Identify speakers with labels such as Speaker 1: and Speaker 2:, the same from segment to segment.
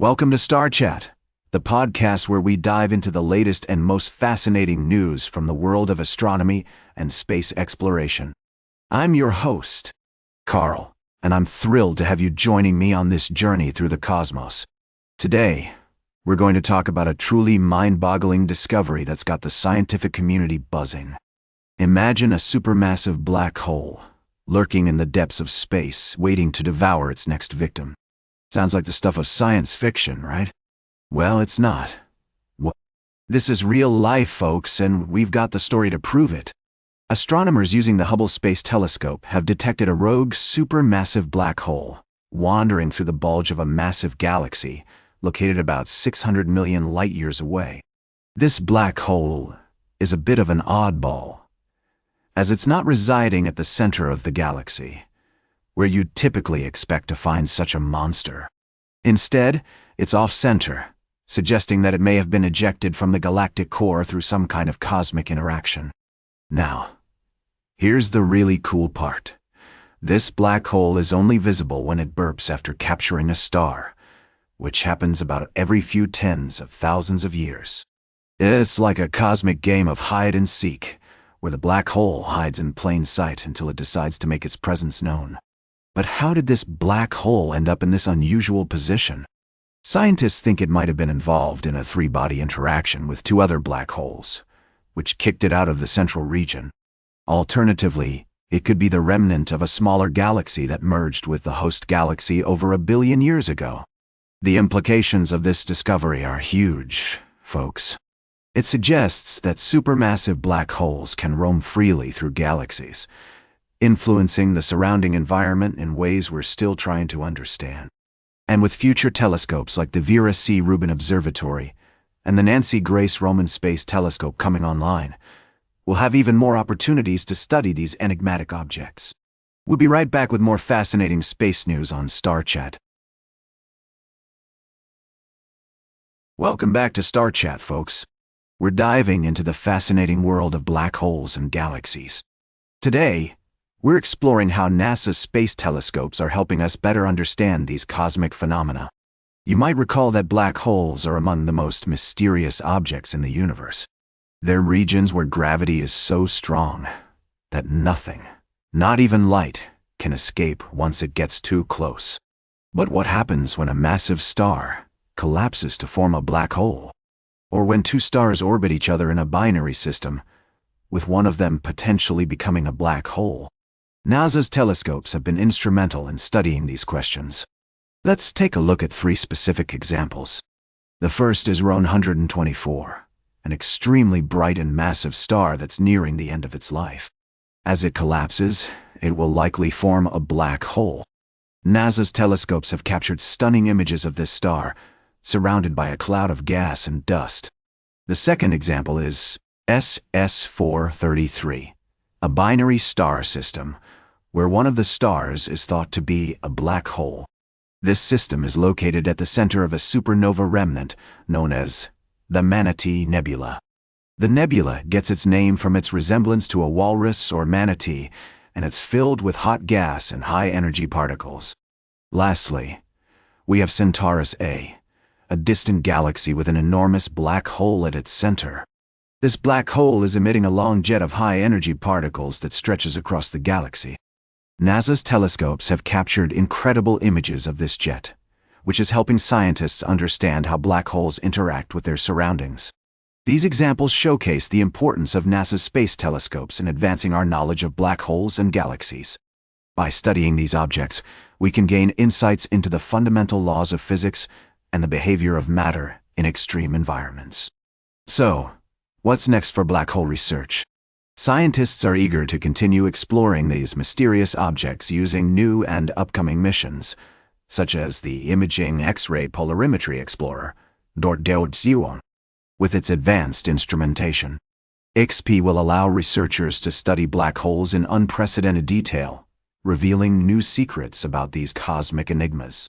Speaker 1: Welcome to Star Chat, the podcast where we dive into the latest and most fascinating news from the world of astronomy and space exploration. I'm your host, Carl, and I'm thrilled to have you joining me on this journey through the cosmos. Today, we're going to talk about a truly mind-boggling discovery that's got the scientific community buzzing. Imagine a supermassive black hole, lurking in the depths of space, waiting to devour its next victim. Sounds like the stuff of science fiction, right? Well, it's not. This is real life, folks, and we've got the story to prove it. Astronomers using the Hubble Space Telescope have detected a rogue supermassive black hole, wandering through the bulge of a massive galaxy, located about 600 million light-years away. This black hole is a bit of an oddball, as it's not residing at the center of the galaxy, where you'd typically expect to find such a monster. Instead, it's off-center, suggesting that it may have been ejected from the galactic core through some kind of cosmic interaction. Now, here's the really cool part. This black hole is only visible when it burps after capturing a star, which happens about every few tens of thousands of years. It's like a cosmic game of hide and seek, where the black hole hides in plain sight until it decides to make its presence known. But how did this black hole end up in this unusual position? Scientists think it might have been involved in a three-body interaction with two other black holes, which kicked it out of the central region. Alternatively, it could be the remnant of a smaller galaxy that merged with the host galaxy over 1 billion years ago. The implications of this discovery are huge, folks. It suggests that supermassive black holes can roam freely through galaxies, influencing the surrounding environment in ways we're still trying to understand. And with future telescopes like the Vera C. Rubin Observatory and the Nancy Grace Roman Space Telescope coming online, we'll have even more opportunities to study these enigmatic objects. We'll be right back with more fascinating space news on Star Chat. Welcome back to Star Chat, folks. We're diving into the fascinating world of black holes and galaxies. Today, we're exploring how NASA's space telescopes are helping us better understand these cosmic phenomena. You might recall that black holes are among the most mysterious objects in the universe. They're regions where gravity is so strong that nothing, not even light, can escape once it gets too close. But what happens when a massive star collapses to form a black hole? Or when two stars orbit each other in a binary system, with one of them potentially becoming a black hole? NASA's telescopes have been instrumental in studying these questions. Let's take a look at 3 specific examples. The first is RON 124, an extremely bright and massive star that's nearing the end of its life. As it collapses, it will likely form a black hole. NASA's telescopes have captured stunning images of this star, surrounded by a cloud of gas and dust. The second example is SS433, a binary star system, where one of the stars is thought to be a black hole. This system is located at the center of a supernova remnant known as the Manatee Nebula. The nebula gets its name from its resemblance to a walrus or manatee, and it's filled with hot gas and high-energy particles. Lastly, we have Centaurus A, a distant galaxy with an enormous black hole at its center. This black hole is emitting a long jet of high-energy particles that stretches across the galaxy. NASA's telescopes have captured incredible images of this jet, which is helping scientists understand how black holes interact with their surroundings. These examples showcase the importance of NASA's space telescopes in advancing our knowledge of black holes and galaxies. By studying these objects, we can gain insights into the fundamental laws of physics and the behavior of matter in extreme environments. So, what's next for black hole research? Scientists are eager to continue exploring these mysterious objects using new and upcoming missions, such as the Imaging X-ray Polarimetry Explorer, DORT-DEOD-Zion. With its advanced instrumentation, XP will allow researchers to study black holes in unprecedented detail, revealing new secrets about these cosmic enigmas.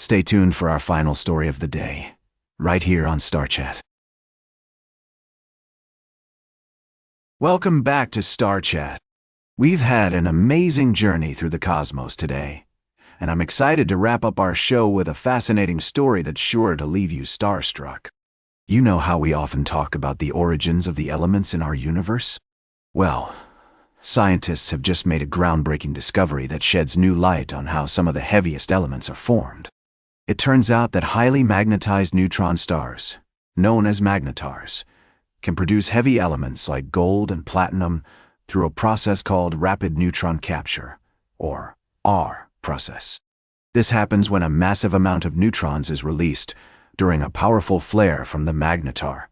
Speaker 1: Stay tuned for our final story of the day, right here on Star Chat. Welcome back to Star Chat. We've had an amazing journey through the cosmos today, and I'm excited to wrap up our show with a fascinating story that's sure to leave you starstruck. You know how we often talk about the origins of the elements in our universe? Well, scientists have just made a groundbreaking discovery that sheds new light on how some of the heaviest elements are formed. It turns out that highly magnetized neutron stars, known as magnetars, can produce heavy elements like gold and platinum through a process called rapid neutron capture, or R process. This happens when a massive amount of neutrons is released during a powerful flare from the magnetar,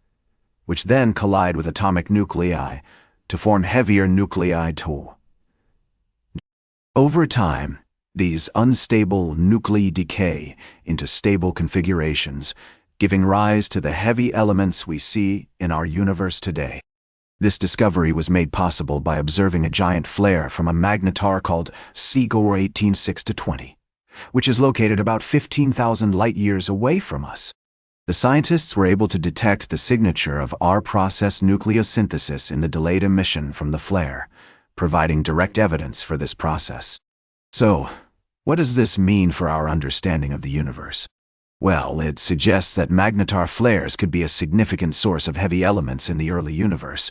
Speaker 1: which then collide with atomic nuclei to form heavier nuclei too. Over time, these unstable nuclei decay into stable configurations, giving rise to the heavy elements we see in our universe today. This discovery was made possible by observing a giant flare from a magnetar called Sigor 18620, which is located about 15,000 light-years away from us. The scientists were able to detect the signature of R-process nucleosynthesis in the delayed emission from the flare, providing direct evidence for this process. So, what does this mean for our understanding of the universe? Well, it suggests that magnetar flares could be a significant source of heavy elements in the early universe,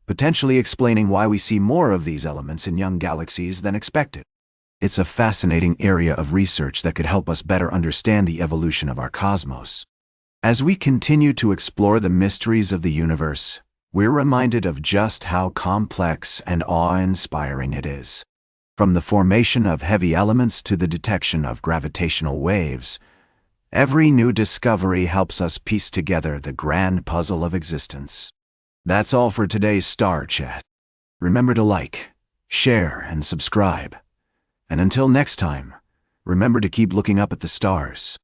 Speaker 1: potentially explaining why we see more of these elements in young galaxies than expected. It's a fascinating area of research that could help us better understand the evolution of our cosmos. As we continue to explore the mysteries of the universe, we're reminded of just how complex and awe-inspiring it is. From the formation of heavy elements to the detection of gravitational waves, every new discovery helps us piece together the grand puzzle of existence. That's all for today's Star Chat. Remember to like, share, and subscribe. And until next time, remember to keep looking up at the stars.